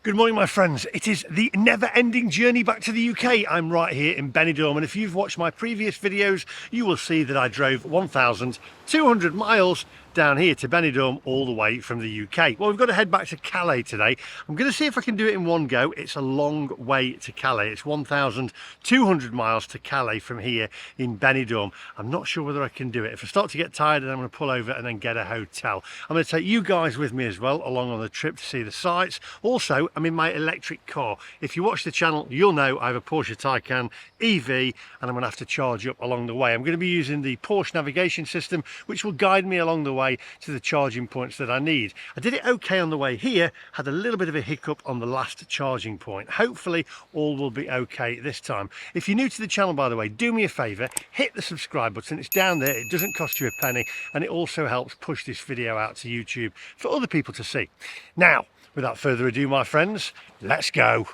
Good morning, my friends. It is the never-ending journey back to the UK. I'm right here in Benidorm, and if you've watched my previous videos, you will see that I drove 1,200 miles down here to Benidorm all the way from the UK. Well, we've got to head back to Calais today. I'm going to see if I can do it in one go. It's a long way to Calais. It's 1,200 miles to Calais from here in Benidorm. I'm not sure whether I can do it. If I start to get tired, then I'm going to pull over and then get a hotel. I'm going to take you guys with me as well along on the trip to see the sights. Also, I'm in my electric car. If you watch the channel, you'll know I have a Porsche Taycan EV, and I'm going to have to charge up along the way. I'm going to be using the Porsche navigation system, which will guide me along the way to the charging points that I need. I did it okay on the way here, had a little bit of a hiccup on the last charging point. Hopefully all will be okay this time. If you're new to the channel, by the way, do me a favor, hit the subscribe button. It's down there. It doesn't cost you a penny, and it also helps push this video out to YouTube for other people to see. Now, without further ado, my friends, let's go.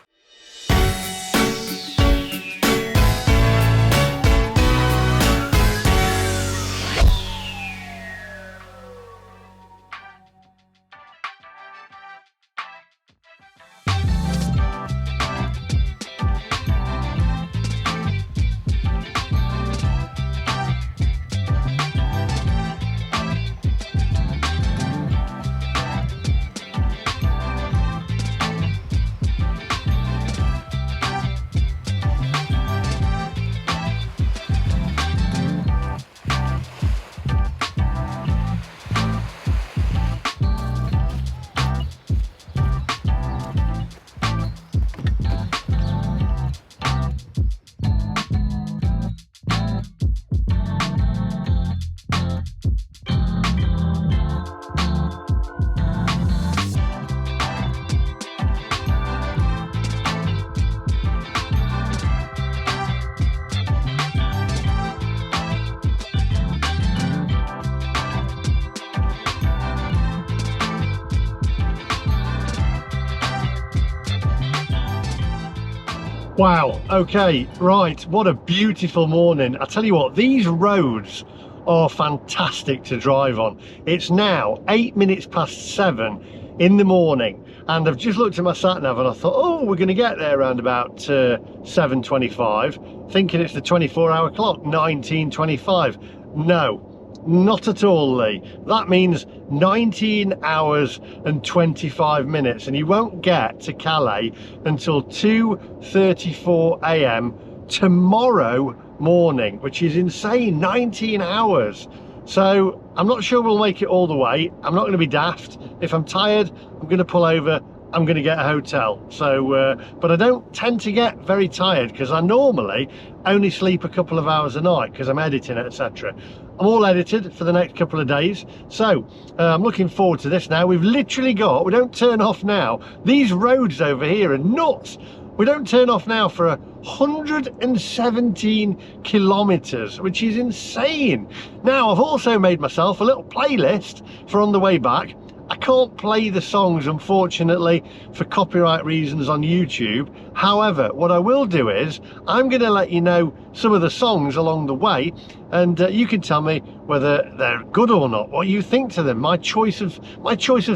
Wow, okay, right, what a beautiful morning. I tell you what, these roads are fantastic to drive on. It's now 8 minutes past 7 in the morning, and I've just looked at my sat nav and I thought, oh, we're going to get there around about 7:25, thinking it's the 24-hour clock, 19:25. No, not at all, Lee. That means 19 hours and 25 minutes, and you won't get to Calais until 2:34 a.m. tomorrow morning, which is insane. 19 hours. So I'm not sure we'll make it all the way. I'm not going to be daft. If I'm tired, I'm going to pull over. I'm going to get a hotel. So but I don't tend to get very tired because I normally only sleep a couple of hours a night because I'm editing, etc. I'm all edited for the next couple of days, so I'm looking forward to this now. We've literally got, we don't turn off now. These roads over here are nuts. We don't turn off now for 117 kilometers, which is insane. Now, I've also made myself a little playlist for on the way back. I can't play the songs, unfortunately, for copyright reasons on YouTube. However, what I will do is I'm going to let you know some of the songs along the way, and you can tell me whether they're good or not, what you think to them. My choice of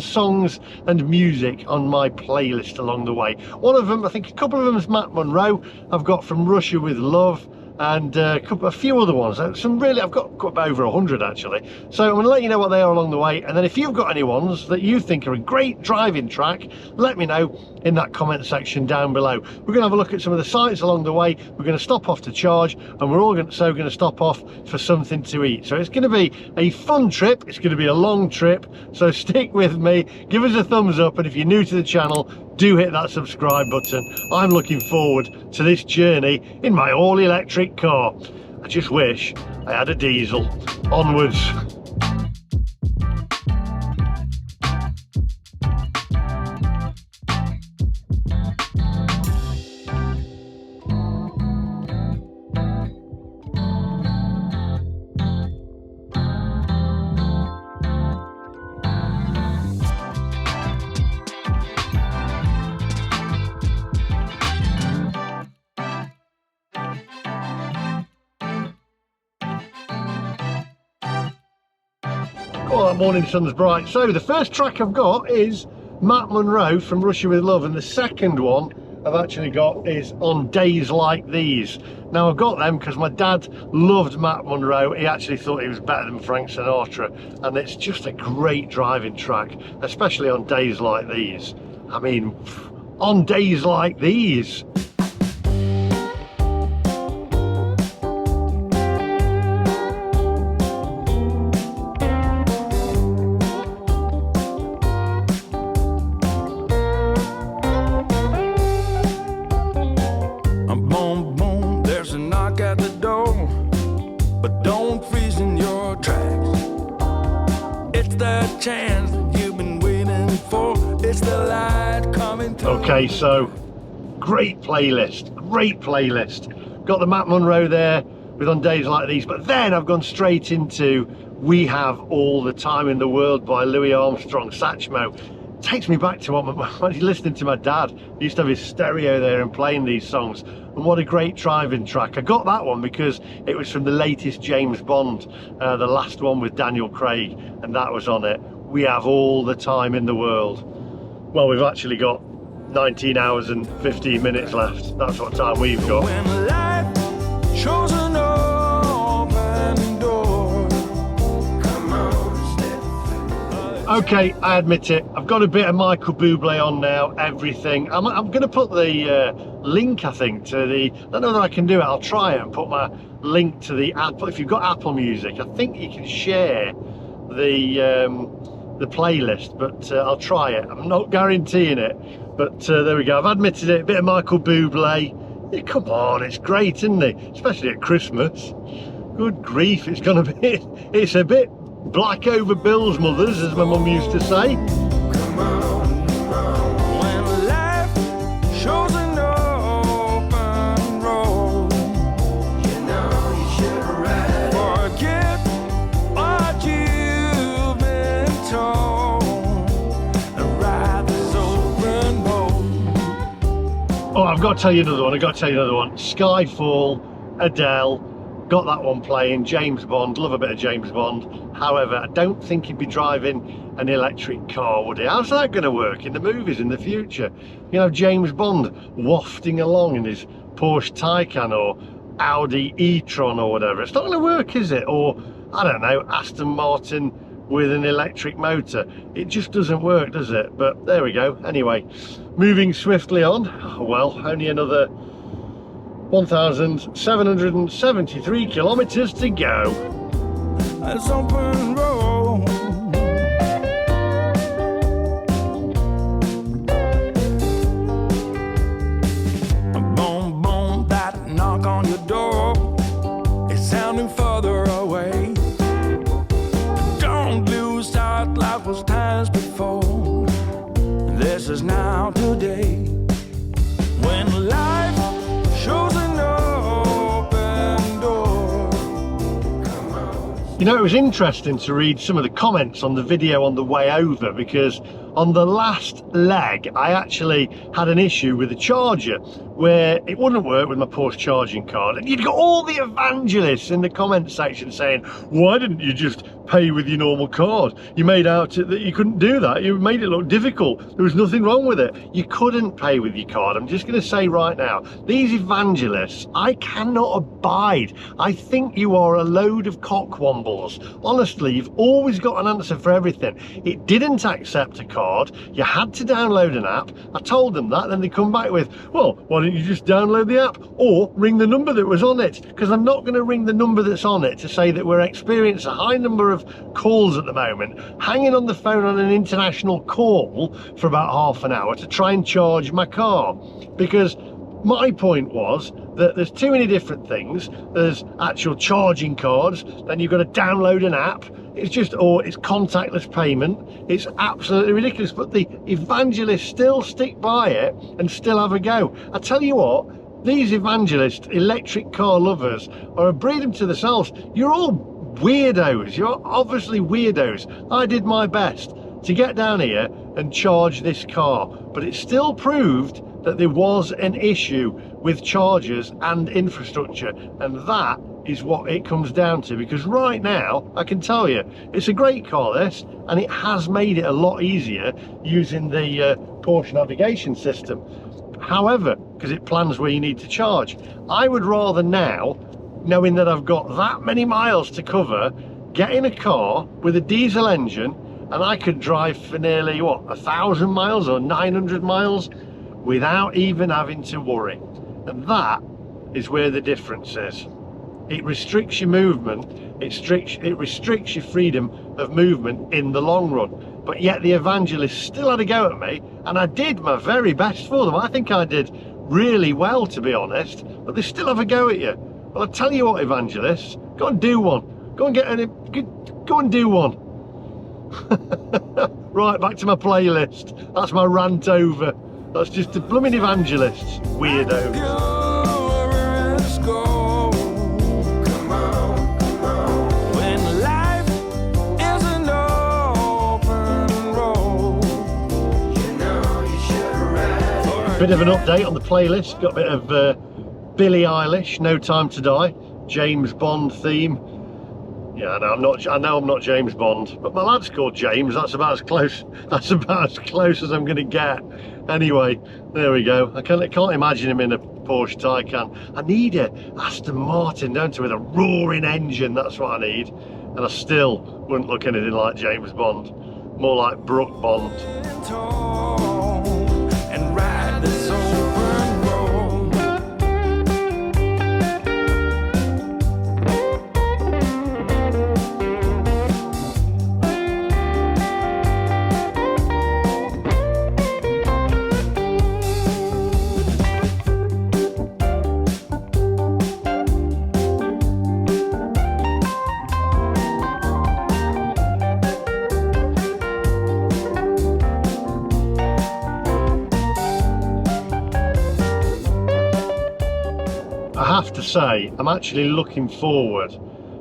songs and music on my playlist along the way. One of them, I think a couple of them is Matt Monroe. I've got From Russia With Love, and a few other ones. Some really, I've got about over 100 actually. So I'm going to let you know what they are along the way, and then if you've got any ones that you think are a great driving track, let me know in that comment section down below. We're going to have a look at some of the sights along the way. We're going to stop off to charge, and we're also going to stop off for something to eat. So it's going to be a fun trip. It's going to be a long trip, so stick with me, give us a thumbs up, and if you're new to the channel, do hit that subscribe button. I'm looking forward to this journey in my all-electric car. I just wish I had a diesel. Onwards. Oh, that morning sun's bright. So the first track I've got is Matt Monro from Russia with Love, and the second one I've actually got is On Days Like These. Now I've got them because my dad loved Matt Monro. He actually thought he was better than Frank Sinatra, and it's just a great driving track, especially on days like these. I mean, on days like these. Okay, so great playlist. Got the Matt Monro there with On Days Like These, but then I've gone straight into We Have All the Time in the World by Louis Armstrong, Satchmo. Takes me back to when I was listening to my dad. He used to have his stereo there and playing these songs, and what a great driving track. I got that one because it was from the latest James Bond, the last one with Daniel Craig, and that was on it. We Have All the Time in the World. Well, we've actually got 19 hours and 15 minutes left. That's what time we've got. When life shows an open door, come on, step. Okay, I admit it. I've got a bit of Michael Bublé on now, everything. I'm going to put the link, I think, to the... I don't know that I can do it. I'll try it and put my link to the Apple. If you've got Apple Music, I think you can share the playlist, but I'll try it. I'm not guaranteeing it, but there we go. I've admitted it. A bit of Michael Bublé. Yeah, come on, it's great, isn't it? Especially at Christmas. Good grief, it's gonna be. It's a bit black over Bill's mothers, as my mum used to say. Come on, when life shows an open road, you know you should ride. Forget what you've been told and ride this open road. Oh, I've got to tell you another one. Skyfall, Adele. Got that one playing. James Bond, love a bit of James Bond. However, I don't think he'd be driving an electric car, would he? How's that going to work in the movies in the future? You know, James Bond wafting along in his Porsche Taycan or Audi e-tron or whatever. It's not going to work, is it? Or, I don't know, Aston Martin with an electric motor. It just doesn't work, does it? But there we go. Anyway, moving swiftly on. Well, only another 1,773 kilometers to go. It's open road. Boom, boom, that knock on your door is sounding further away. Don't lose sight, life was times before. This is now today. When life shows an open door. Come on. You know, it was interesting to read some of the comments on the video on the way over, because on the last leg I actually had an issue with the charger where it wouldn't work with my Porsche charging card, and you'd got all the evangelists in the comment section saying, why didn't you just pay with your normal card? You made out that you couldn't do that. You made it look difficult. There was nothing wrong with it. You couldn't pay with your card. I'm just going to say right now, these evangelists, I cannot abide. I think you are a load of cockwombles. Honestly, you've always got an answer for everything. It didn't accept a card. You had to download an app. I told them that. Then they come back with, well, why don't you just download the app or ring the number that was on it? Because I'm not going to ring the number that's on it to say that we're experiencing a high number of calls at the moment, hanging on the phone on an international call for about half an hour to try and charge my car. Because my point was that there's too many different things. There's actual charging cards, then you've got to download an app. It's just, or it's contactless payment. It's absolutely ridiculous, but the evangelists still stick by it and still have a go. I tell you what, these evangelist electric car lovers are a breed them to themselves. You're all weirdos. You're obviously weirdos. I did my best to get down here and charge this car, but it still proved that there was an issue with chargers and infrastructure, and that is what it comes down to, because right now I can tell you it's a great car, this, and it has made it a lot easier using the Porsche navigation system. However, because it plans where you need to charge, I would rather now, knowing that I've got that many miles to cover, get in a car with a diesel engine and I could drive for nearly, what, 1,000 miles or 900 miles without even having to worry. And that is where the difference is. It restricts your movement, it restricts your freedom of movement in the long run. But yet the evangelists still had a go at me, and I did my very best for them. I think I did really well, to be honest, but they still have a go at you. Well, I tell you what, evangelists, go and do one. Go and go and do one. Right, back to my playlist. That's my rant over. That's just the blooming evangelists, weirdos. Bit of an update on the playlist. Got a bit of Billie Eilish, No Time to Die, James Bond theme. Yeah, I know I'm not James Bond, but my lad's called James. That's about as close. That's about as close as I'm going to get. Anyway, there we go. I can't imagine him in a Porsche Taycan. I need a Aston Martin, don't I, with a roaring engine. That's what I need. And I still wouldn't look anything like James Bond. More like Brooke Bond. I have to say, I'm actually looking forward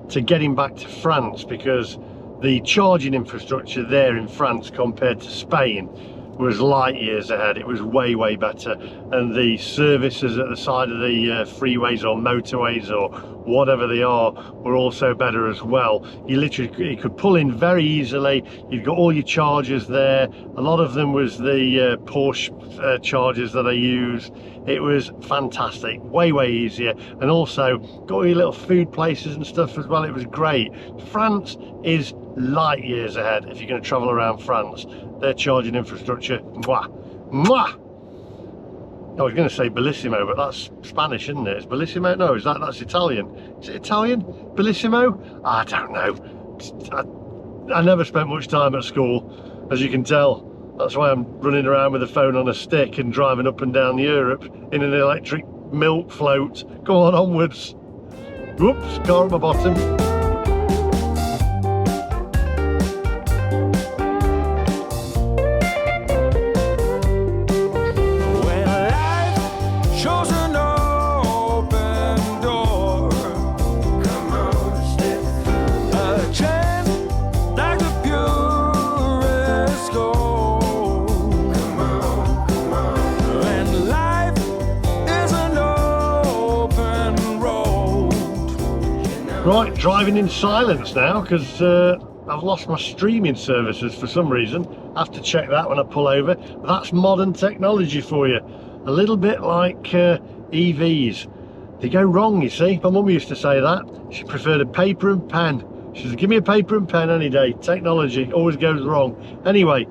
to getting back to France, because the charging infrastructure there in France compared to Spain was light years ahead. It was way better, and the services at the side of the freeways or motorways or whatever they are were also better as well. You could pull in very easily. You've got all your chargers there. A lot of them was the Porsche chargers that I use. It was fantastic, way easier, and also got all your little food places and stuff as well. It was great. France is light years ahead if you're going to travel around France. Their charging infrastructure, mwah. I was going to say bellissimo, but that's Spanish, isn't it? It's bellissimo? No, that's Italian. Is it Italian? Bellissimo? I don't know. I never spent much time at school, as you can tell. That's why I'm running around with a phone on a stick and driving up and down Europe in an electric milk float. Go on, onwards. Whoops, car at my bottom. Right, driving in silence now, because I've lost my streaming services for some reason. I have to check that when I pull over. That's modern technology for you. A little bit like EVs. They go wrong, you see. My mum used to say that. She preferred a paper and pen. She said, give me a paper and pen any day. Technology always goes wrong. Anyway,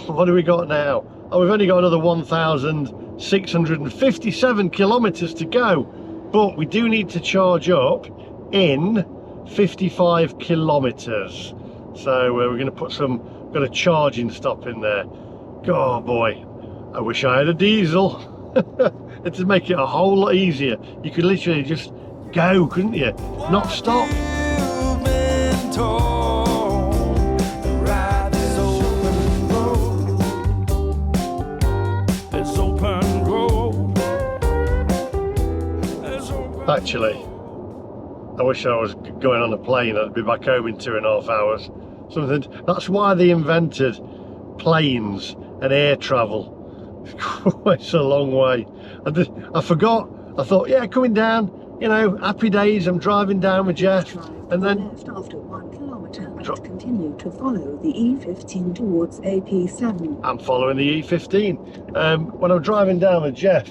what do we got now? Oh, we've only got another 1,657 kilometers to go. But we do need to charge up in 55 kilometers, so we're going to put got a charging stop in there. Oh boy, I wish I had a diesel. It'd make it a whole lot easier. You could literally just go, couldn't you? Not stop. Actually, I wish I was going on a plane. I'd be back home in 2.5 hours. Something. That's why they invented planes and air travel. It's a long way. I forgot. I thought, yeah, coming down, you know, happy days. I'm driving down with Geoff, and then left after 1 kilometre and continue to follow the E15 towards AP7. I'm following the E15. When I'm driving down with Geoff,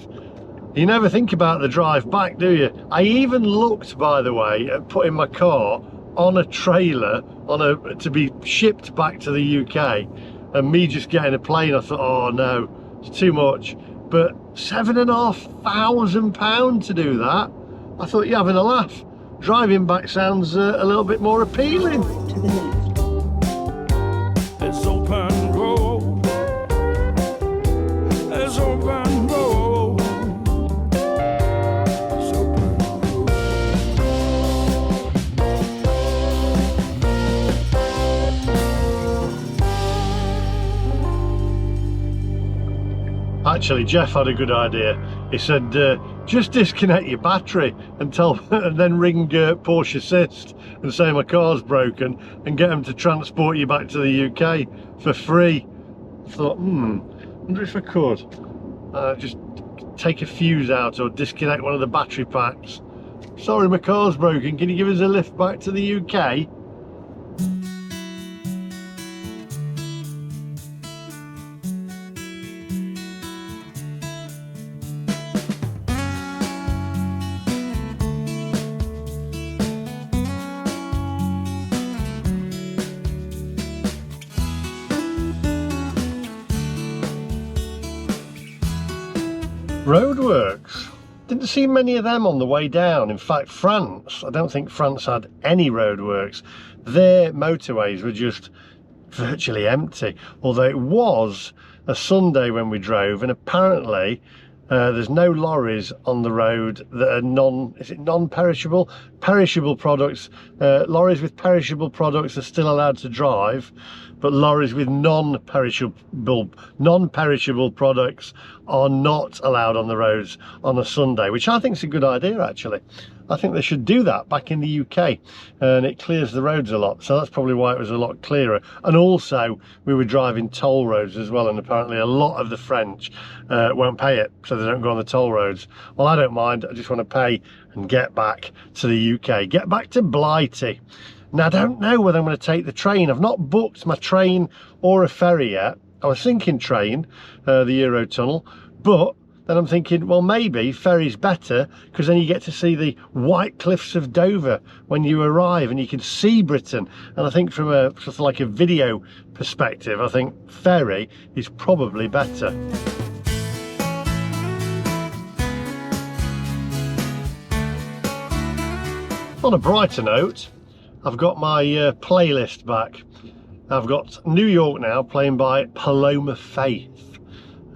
you never think about the drive back, do you? I even looked, by the way, at putting my car on a trailer to be shipped back to the UK, and me just getting a plane. I thought, oh no, it's too much. But £7,500 to do that. I thought you're having a laugh. Driving back sounds a little bit more appealing. To the left. It's open road. It's open road. It's open road. Actually, Geoff had a good idea. He said, just disconnect your battery and then ring Porsche Assist and say my car's broken and get them to transport you back to the UK for free. I thought, wonder if I could just take a fuse out or disconnect one of the battery packs. Sorry, my car's broken. Can you give us a lift back to the UK? Roadworks. Didn't see many of them on the way down. In fact, France, I don't think France had any roadworks. Their motorways were just virtually empty, although it was a Sunday when we drove, and apparently there's no lorries on the road that are non-perishable? Perishable products. Lorries with perishable products are still allowed to drive, but lorries with non-perishable products are not allowed on the roads on a Sunday, which I think is a good idea, actually. I think they should do that back in the UK, and it clears the roads a lot. So that's probably why it was a lot clearer. And also we were driving toll roads as well, and apparently a lot of the French won't pay it, so they don't go on the toll roads. Well, I don't mind. I just want to pay and get back to the UK, get back to Blighty. Now, I don't know whether I'm going to take the train. I've not booked my train or a ferry yet. I was thinking train, the Eurotunnel, but then I'm thinking, well, maybe ferry's better, because then you get to see the white cliffs of Dover when you arrive, and you can see Britain. And I think from a sort of like a video perspective, I think ferry is probably better. On a brighter note, I've got my playlist back. I've got New York now playing by Paloma Faith.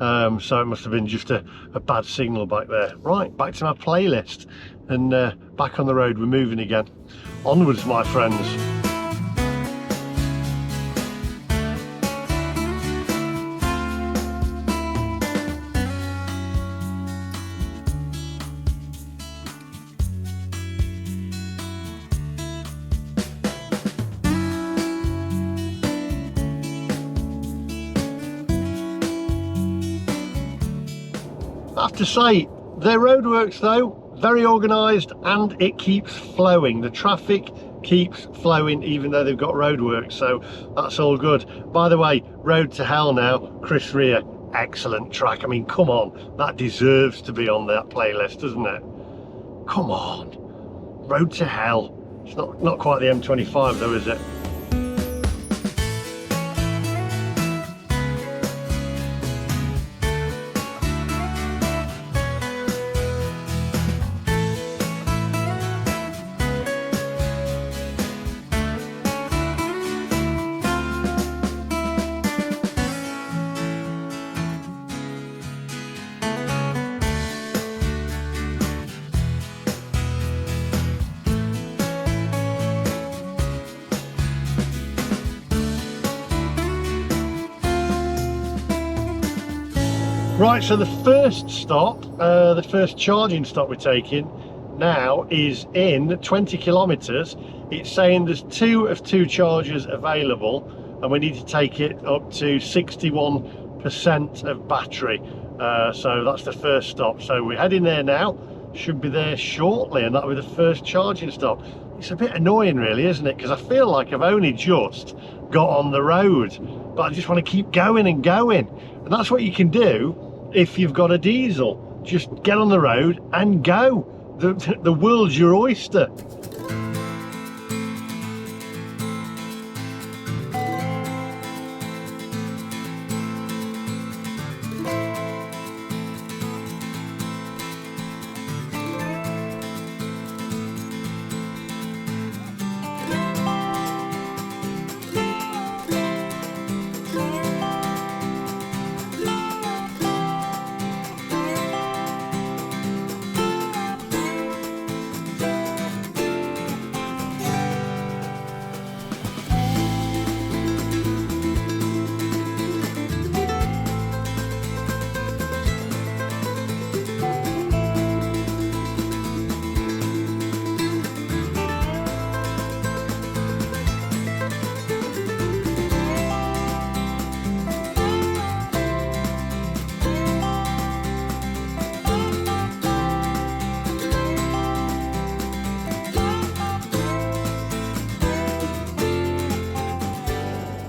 So it must have been just a bad signal back there. Right, back to my playlist, and back on the road. We're moving again. Onwards, my friends. I have to say, their roadworks though, very organised, and it keeps flowing. The traffic keeps flowing even though they've got roadworks, so that's all good. By the way, Road to Hell now, Chris Rea, excellent track. I mean, come on, that deserves to be on that playlist, doesn't it? Come on, Road to Hell. It's not quite the M25 though, is it? Right, so the first stop, the first charging stop we're taking now is in 20 kilometres. It's saying there's 2 of 2 chargers available, and we need to take it up to 61% of battery. So that's the first stop. So we're heading there now. should be there shortly, and that'll be the first charging stop. It's a bit annoying really, isn't it? Because I feel like I've only just got on the road, but I just want to keep going and going. And that's what you can do if you've got a diesel. Just get on the road and go. The world's your oyster.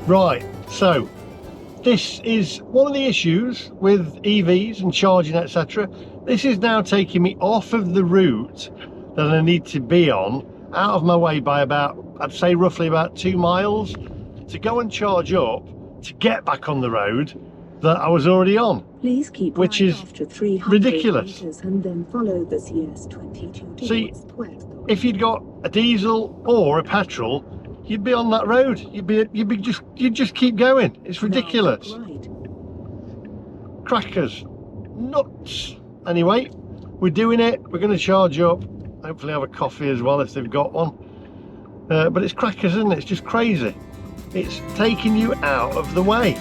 Right, so this is one of the issues with EVs and charging, etc. This is now taking me off of the route that I need to be on, out of my way by about, I'd say roughly about 2 miles, to go and charge up to get back on the road that I was already on. Please keep which right is after 300 ridiculous. meters and then follow the CS22 See, towards west. if you'd got a diesel or a petrol, you'd be on that road. You'd just keep going. It's ridiculous. Now, right. Crackers, nuts. Anyway, we're doing it. We're going to charge up. Hopefully have a coffee as well if they've got one. But it's crackers, isn't it? It's just crazy. It's taking you out of the way.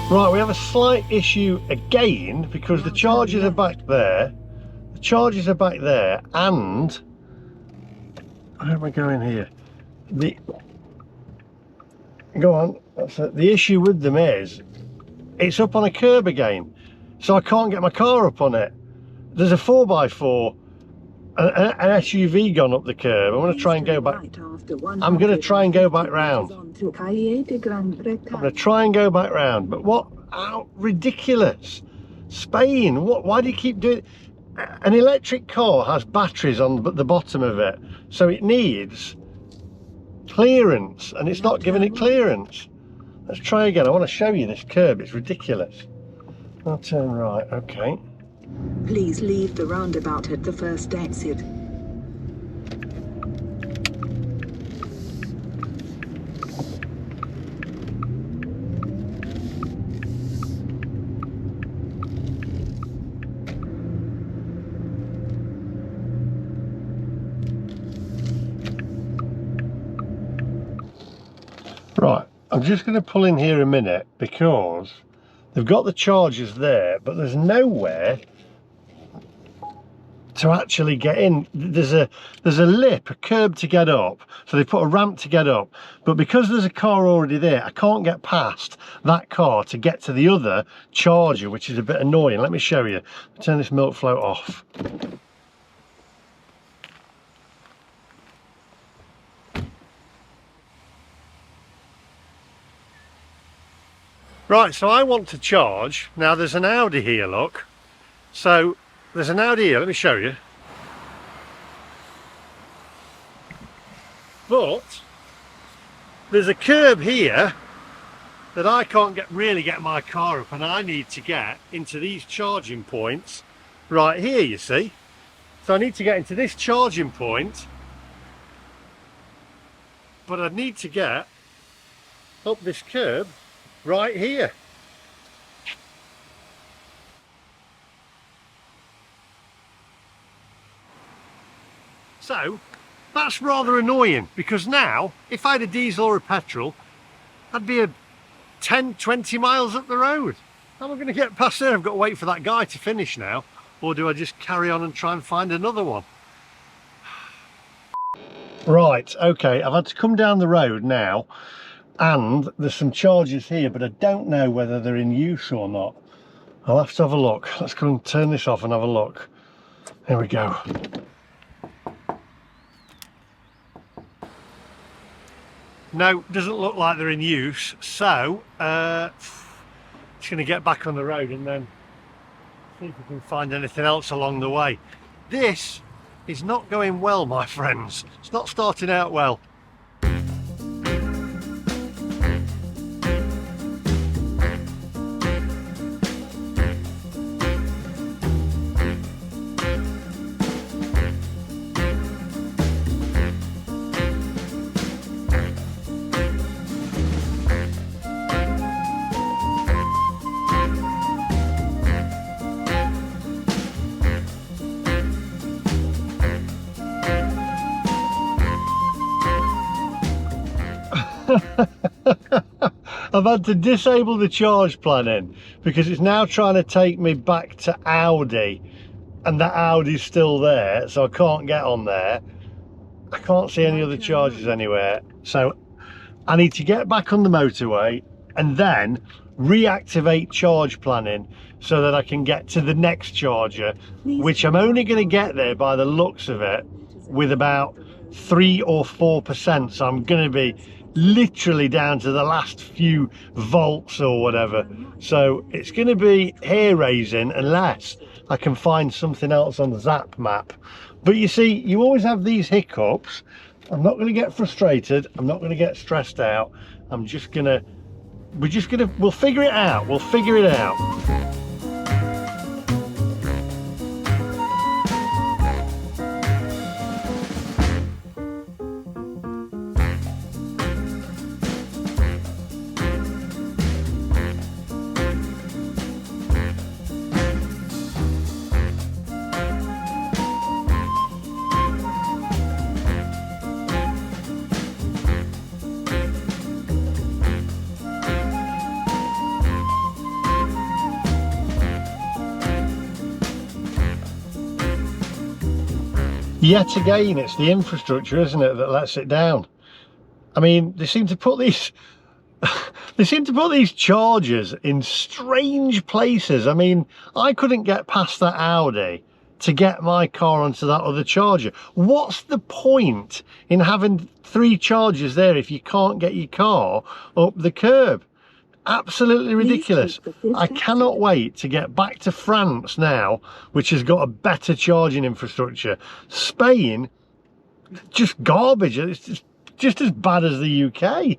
Right, we have a slight issue again because the chargers are back there. The chargers are back there, and where am I going here? Go on. That's it. The issue with them is it's up on a curb again, so I can't get my car up on it. There's a 4x4, an SUV gone up the curb. I'm going to try and go back. I'm going to try and go back round. I'm going to try and go back round. But what? How ridiculous! Spain. What? Why do you keep doing? An electric car has batteries on the bottom of it, so it needs clearance, and it's not giving it clearance. Let's try again. I want to show you this curb. It's ridiculous. I'll turn right. Okay. Please leave the roundabout at the first exit. Right, I'm just going to pull in here a minute because they've got the chargers there, but there's nowhere to actually get in. There's a lip, a curb to get up, so they put a ramp to get up, but because there's a car already there, I can't get past that car to get to the other charger, which is a bit annoying. Let me show you. Turn this milk float off. Right, so I want to charge. Now there's an Audi here, look. So there's an Audi here, let me show you. But there's a curb here that I can't really get my car up, and I need to get into these charging points right here, you see. So I need to get into this charging point, but I need to get up this curb right here. So that's rather annoying, because now if I had a diesel or a petrol, I'd be a 10-20 miles up the road. How am I going to get past there? I've got to wait for that guy to finish now, or do I just carry on and try and find another one? Right, okay, I've had to come down the road now, and there's some chargers here, but I don't know whether they're in use or not. I'll have to have a look. Let's go and turn this off and have a look. There we go. No, doesn't look like they're in use, so just going to get back on the road and then see if we can find anything else along the way. This is not going well, my friends. It's not starting out well. I've had to disable the charge planning because it's now trying to take me back to Audi, and that Audi's still there, so I can't get on there. I can't see any other chargers anywhere, so I need to get back on the motorway and then reactivate charge planning so that I can get to the next charger, which I'm only going to get there by the looks of it with about 3 or 4%, so I'm going to be literally down to the last few volts or whatever, so it's going to be hair raising unless I can find something else on the Zap map. But you see, you always have these hiccups. I'm not going to get frustrated, I'm not going to get stressed out, we'll figure it out, we'll figure it out. Yet again, it's the infrastructure, isn't it, that lets it down. I mean, they seem to put these chargers in strange places. I mean, I couldn't get past that Audi to get my car onto that other charger. What's the point in having 3 chargers there if you can't get your car up the curb? Absolutely ridiculous. I cannot wait to get back to France now, which has got a better charging infrastructure. Spain, just garbage. It's just as bad as the UK.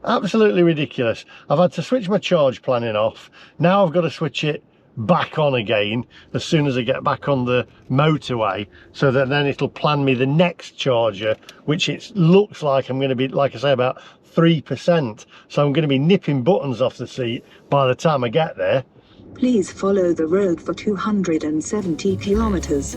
Absolutely ridiculous. I've had to switch my charge planning off. Now I've got to switch it back on again as soon as I get back on the motorway, so that then it'll plan me the next charger, which it looks like I'm going to be, like I say, about 3%, so I'm going to be nipping buttons off the seat by the time I get there. Please follow the road for 270 kilometers.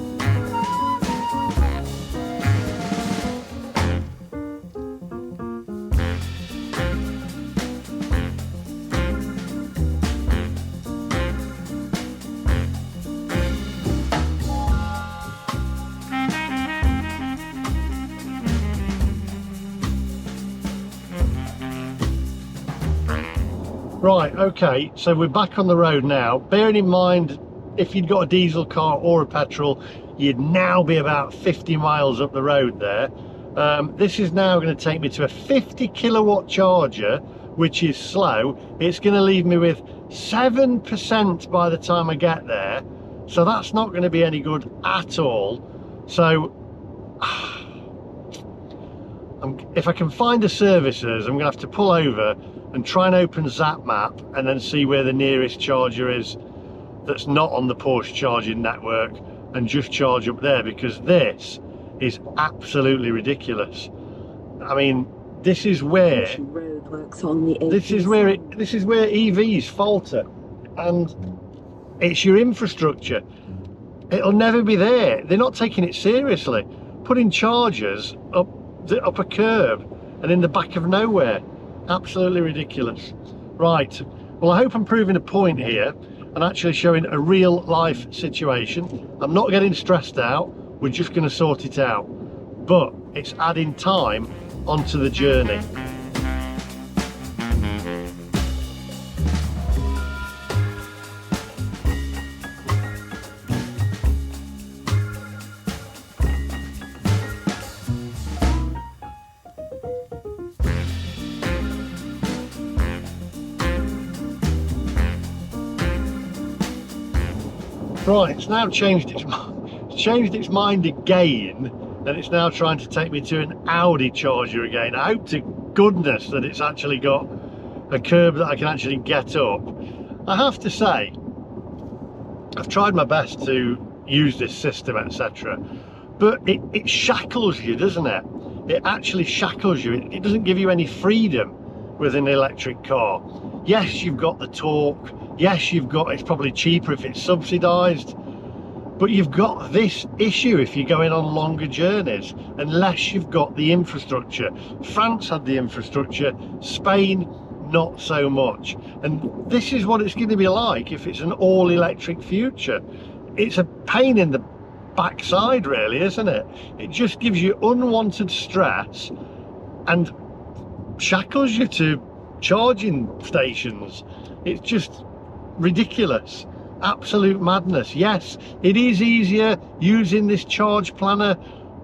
Right, okay, so we're back on the road now. Bearing in mind, if you'd got a diesel car or a petrol, you'd now be about 50 miles up the road there. This is now going to take me to a 50 kilowatt charger, which is slow. It's going to leave me with 7% by the time I get there, so that's not going to be any good at all. So if I can find a services, I'm going to have to pull over and try and open Zap Map and then see where the nearest charger is that's not on the Porsche charging network, and just charge up there, because this is absolutely ridiculous. I mean, this is where EVs falter, and it's your infrastructure. It'll never be there. They're not taking it seriously. putting chargers up a curb and in the back of nowhere. Absolutely ridiculous. Right, well, I hope I'm proving a point here and actually showing a real life situation. I'm not getting stressed out, we're just going to sort it out, but it's adding time onto the journey. Right, it's now changed its mind again, and it's now trying to take me to an Audi charger again. I hope to goodness that it's actually got a curb that I can actually get up. I have to say, I've tried my best to use this system, etc., but it shackles you, doesn't it? It actually shackles you. It doesn't give you any freedom with an electric car. Yes, you've got the torque. Yes, it's probably cheaper if it's subsidised, but you've got this issue if you're going on longer journeys, unless you've got the infrastructure. France had the infrastructure, Spain not so much, and this is what it's going to be like if it's an all-electric future. It's a pain in the backside, really, isn't it? It just gives you unwanted stress and shackles you to charging stations. It's just ridiculous, absolute madness. Yes, it is easier using this charge planner,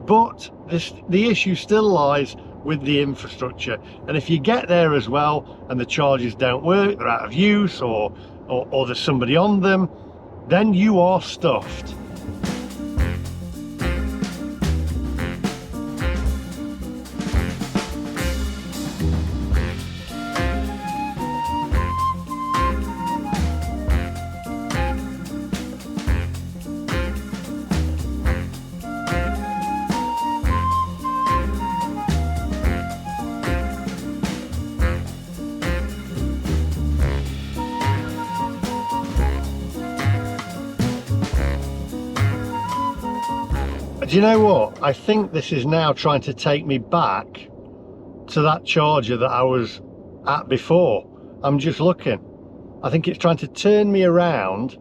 but the issue still lies with the infrastructure. And if you get there as well and the chargers don't work, they're out of use, or there's somebody on them, then you are stuffed. Do you know what? I think this is now trying to take me back to that charger that I was at before. I'm just looking. I think it's trying to turn me around.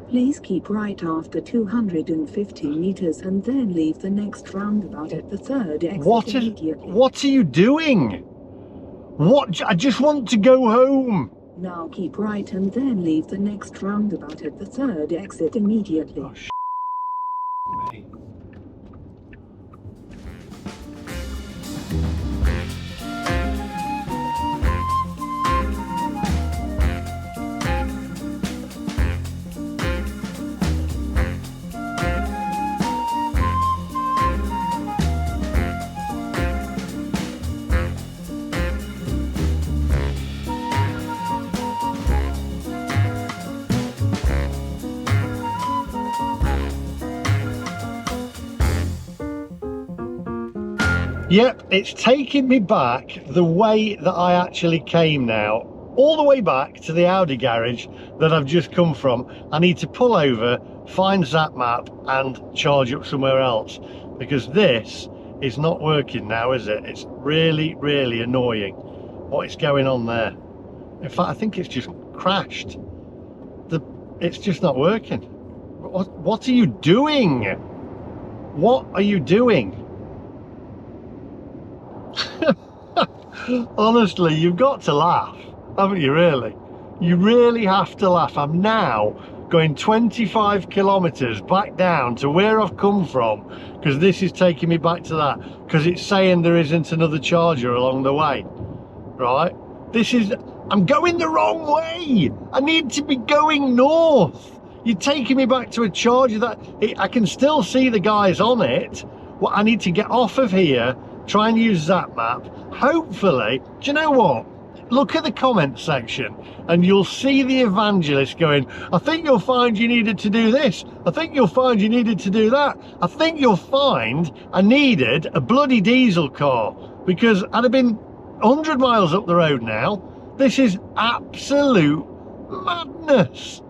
Please keep right after 250 meters and then leave the next roundabout at the third exit immediately. What are you doing? What? I just want to go home. Now keep right and then leave the next roundabout at the third exit immediately. Oh, me. Yep, it's taking me back the way that I actually came now, all the way back to the Audi garage that I've just come from. I need to pull over, find ZapMap and charge up somewhere else, because this is not working now, is it? It's really, really annoying what is going on there. In fact, I think it's just crashed. It's just not working. What are you doing? What are you doing? Honestly, you've got to laugh, haven't you, really? You really have to laugh. I'm now going 25 kilometers back down to where I've come from, because this is taking me back to that, because it's saying there isn't another charger along the way, right? I'm going the wrong way. I need to be going north. You're taking me back to a charger that I can still see the guys on it. Well, I need to get off of here, try and use ZapMap. Hopefully, do you know what? Look at the comment section and you'll see the evangelist going, I think you'll find you needed to do this. I think you'll find you needed to do that. I think you'll find I needed a bloody diesel car, because I'd have been 100 miles up the road now. This is absolute madness.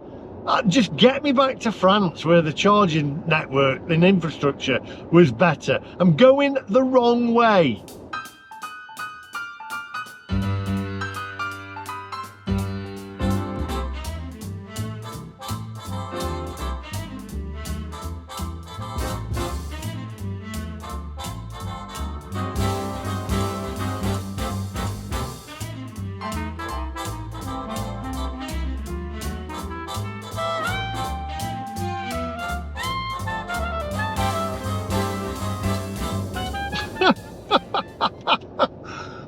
Just get me back to France where the charging network and infrastructure was better. I'm going the wrong way.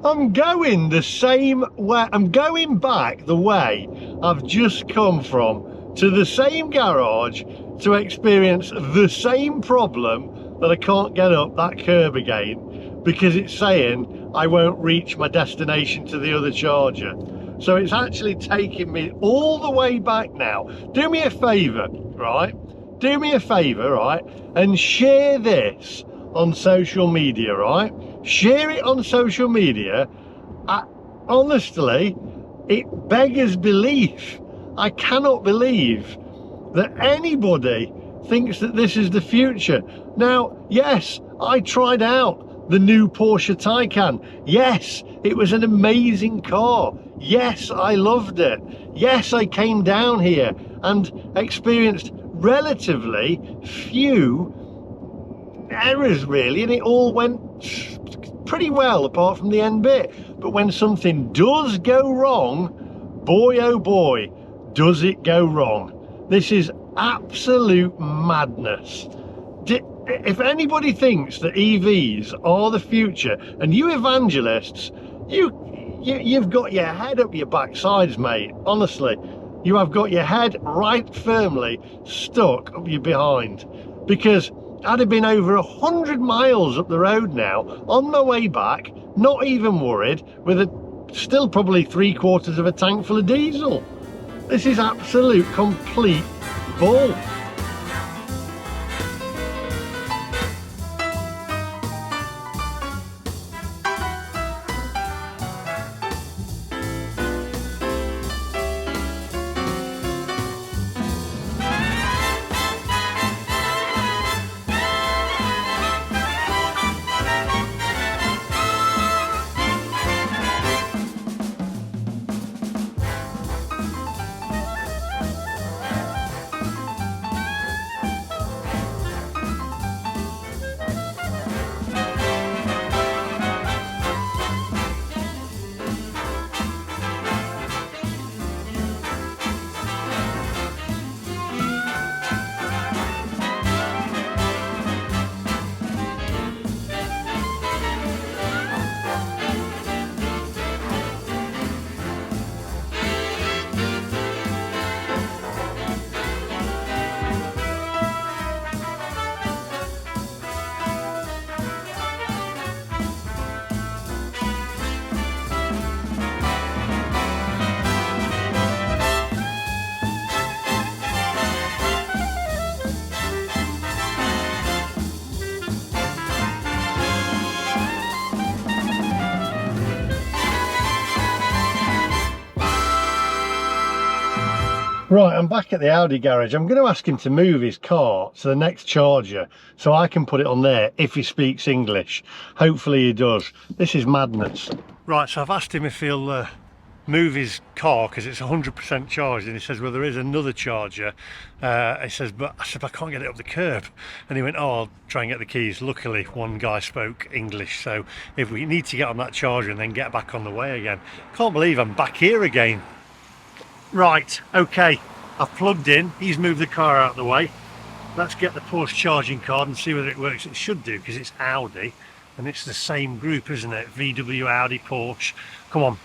I'm going the same way. I'm going back the way I've just come from, to the same garage to experience the same problem that I can't get up that curb again because it's saying I won't reach my destination to the other charger. So it's actually taking me all the way back now. Do me a favour, right? Do me a favour, right? And share this on social media, right? Share it on social media. Honestly, it beggars belief. I cannot believe that anybody thinks that this is the future. Now, yes, I tried out the new Porsche Taycan. Yes, it was an amazing car. Yes, I loved it. Yes, I came down here and experienced relatively few errors really, and it all went pretty well apart from the end bit. But when something does go wrong, boy oh boy, does it go wrong. This is absolute madness. If anybody thinks that EVs are the future, and you evangelists, you've got your head up your backsides, mate. Honestly, you have got your head right firmly stuck up your behind, because I'd have been over 100 miles up the road now on my way back, not even worried, with still probably 3/4 of a tank full of diesel. This is absolute complete bull. Right, I'm back at the Audi garage. I'm going to ask him to move his car to the next charger so I can put it on there if he speaks English. Hopefully he does. This is madness. Right, so I've asked him if he'll move his car because it's 100% charged, and he says, well, there is another charger. He says, but I said, I can't get it up the curb. And he went, oh, I'll try and get the keys. Luckily, one guy spoke English, so if we need to get on that charger and then get back on the way again. Can't believe I'm back here again. Right, okay, I've plugged in, he's moved the car out of the way. Let's get the Porsche charging card and see whether it works. It should do, because it's Audi, and it's the same group, isn't it? VW, Audi, Porsche. Come on.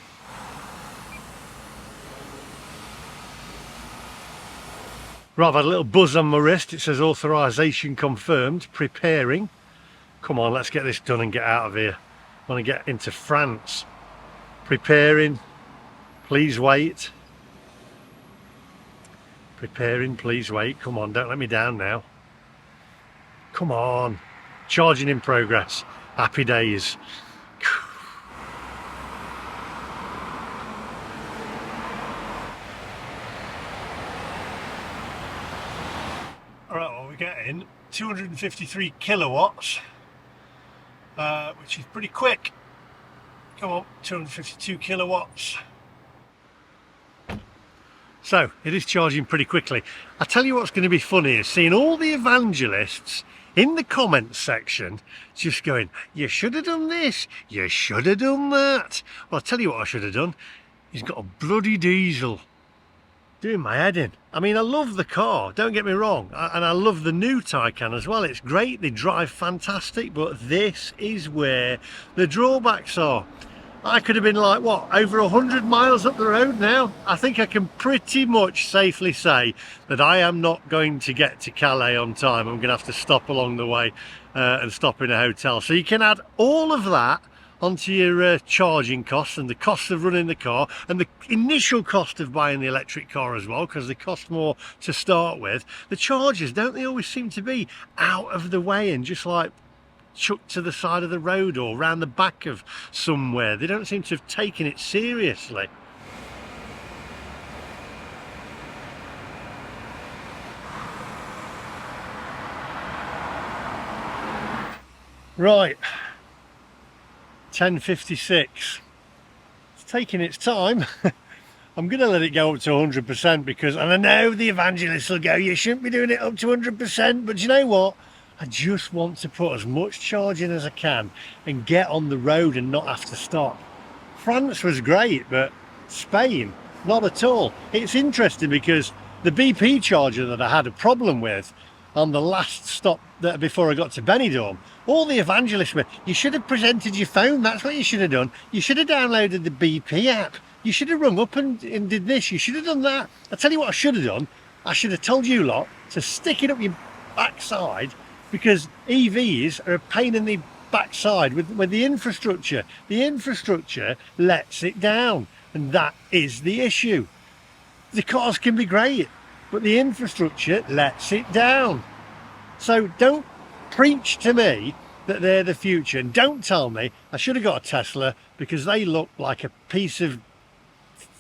Right, I've had a little buzz on my wrist. It says authorization confirmed, preparing. Come on, let's get this done and get out of here. I want to get into France. Preparing, please wait. Preparing, please wait. Come on, don't let me down now. Come on. Charging in progress. Happy days. we're getting 253 kilowatts, which is pretty quick. Come on, 252 kilowatts. So it is charging pretty quickly. I tell you what's going to be funny is seeing all the evangelists in the comments section just going, you should have done this, you should have done that. Well, I'll tell you what I should have done. He's got a bloody diesel. Doing my head in. I mean, I love the car, don't get me wrong, and I love the new Taycan as well. It's great, they drive fantastic, but this is where the drawbacks are. I could have been like, what, over 100 miles up the road now? I think I can pretty much safely say that I am not going to get to Calais on time. I'm going to have to stop along the way and stop in a hotel. So you can add all of that onto your charging costs and the cost of running the car and the initial cost of buying the electric car as well, because they cost more to start with. The chargers, don't they always seem to be out of the way and just like chucked to the side of the road or round the back of somewhere? They don't seem to have taken it seriously. Right, 10:56. It's taking its time. I'm going to let it go up to 100% because, and I know the evangelists will go, you shouldn't be doing it up to 100%, but you know what? I just want to put as much charge in as I can and get on the road and not have to stop. France was great, but Spain, not at all. It's interesting because the BP charger that I had a problem with on the last stop before I got to Benidorm, all the evangelists were, you should have presented your phone, that's what you should have done. You should have downloaded the BP app. You should have rung up and did this. You should have done that. I tell you what I should have done. I should have told you lot to stick it up your backside, because EVs are a pain in the backside with the infrastructure. The infrastructure lets it down, and that is the issue. The cars can be great, but the infrastructure lets it down. So don't preach to me that they're the future, and don't tell me I should have got a Tesla because they look like a piece of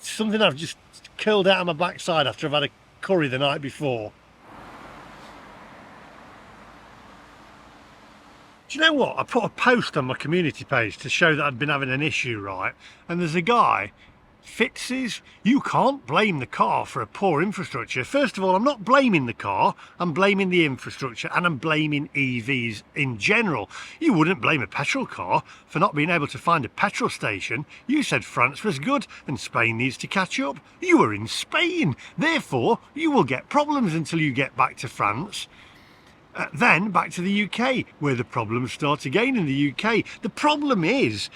something I've just curled out of my backside after I've had a curry the night before. Do you know what? I put a post on my community page to show that I'd been having an issue, right? And there's a guy, fixes, you can't blame the car for a poor infrastructure. First of all, I'm not blaming the car, I'm blaming the infrastructure, and I'm blaming EVs in general. You wouldn't blame a petrol car for not being able to find a petrol station. You said France was good and Spain needs to catch up. You were in Spain, therefore you will get problems until you get back to France. Then back to the UK, where the problems start again in the UK. The problem is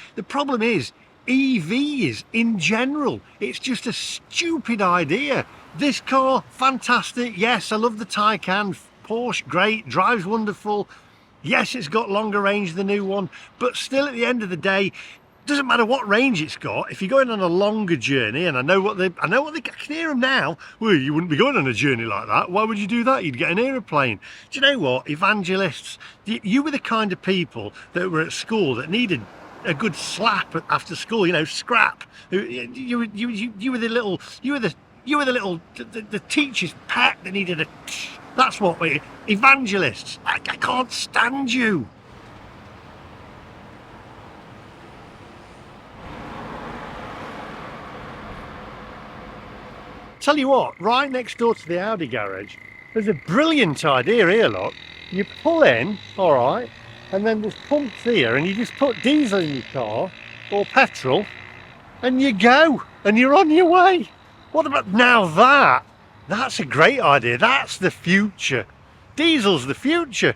EVs in general. It's just a stupid idea. This car, fantastic. Yes, I love the Taycan. Porsche, great, drives wonderful. Yes, it's got longer range than the new one, but still at the end of the day, doesn't matter what range it's got. If you're going on a longer journey, and I know what they can hear them now. Well, you wouldn't be going on a journey like that. Why would you do that? You'd get an aeroplane. Do you know what, evangelists? You were the kind of people that were at school that needed a good slap after school. You know, scrap. You were the little the teacher's pet that needed a. That's what we evangelists. I can't stand you. Tell you what, right next door to the Audi garage, there's a brilliant idea here, look. You pull in, all right, and then there's pumps here, and you just put diesel in your car, or petrol, and you go, and you're on your way. What about now that? That's a great idea, that's the future. Diesel's the future.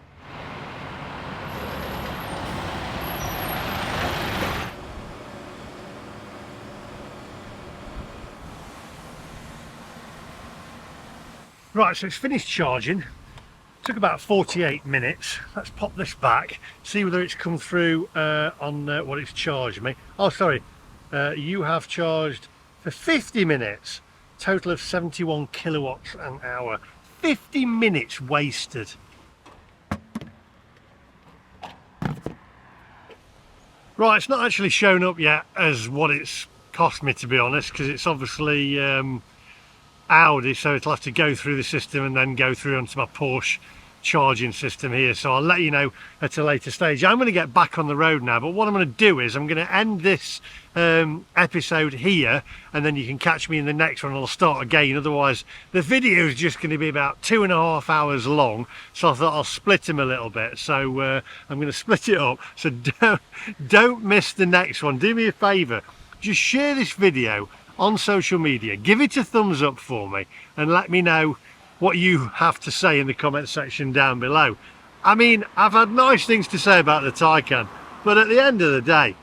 Right, so it's finished charging. Took about 48 minutes. Let's pop this back, see whether it's come through on what it's charged me. Oh, sorry, you have charged for 50 minutes, total of 71 kilowatts an hour. 50 minutes wasted. Right, it's not actually shown up yet as what it's cost me, to be honest, because it's obviously Audi, so it'll have to go through the system and then go through onto my Porsche charging system here, so I'll let you know at a later stage. I'm going to get back on the road now, but what I'm going to do is I'm going to end this episode here, and then you can catch me in the next one. I'll start again, otherwise the video is just going to be about 2.5 hours long, so I thought I'll split them a little bit. So I'm going to split it up, so don't miss the next one. Do me a favor, just share this video on social media, give it a thumbs up for me, and let me know what you have to say in the comment section down below. I mean, I've had nice things to say about the Taycan, but at the end of the day,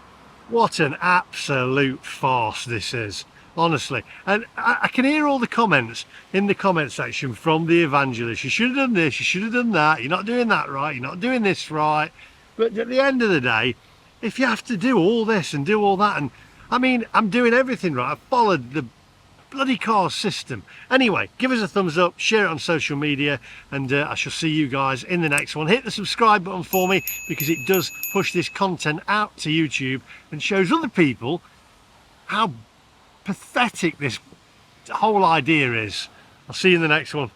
what an absolute farce this is, honestly. And I can hear all the comments in the comment section from the evangelist. You should have done this, you should have done that, you're not doing that right, you're not doing this right. But at the end of the day, if you have to do all this and do all that, and I mean, I'm doing everything right, I've followed the bloody car system. Anyway, give us a thumbs up, share it on social media, and I shall see you guys in the next one. Hit the subscribe button for me, because it does push this content out to YouTube and shows other people how pathetic this whole idea is. I'll see you in the next one.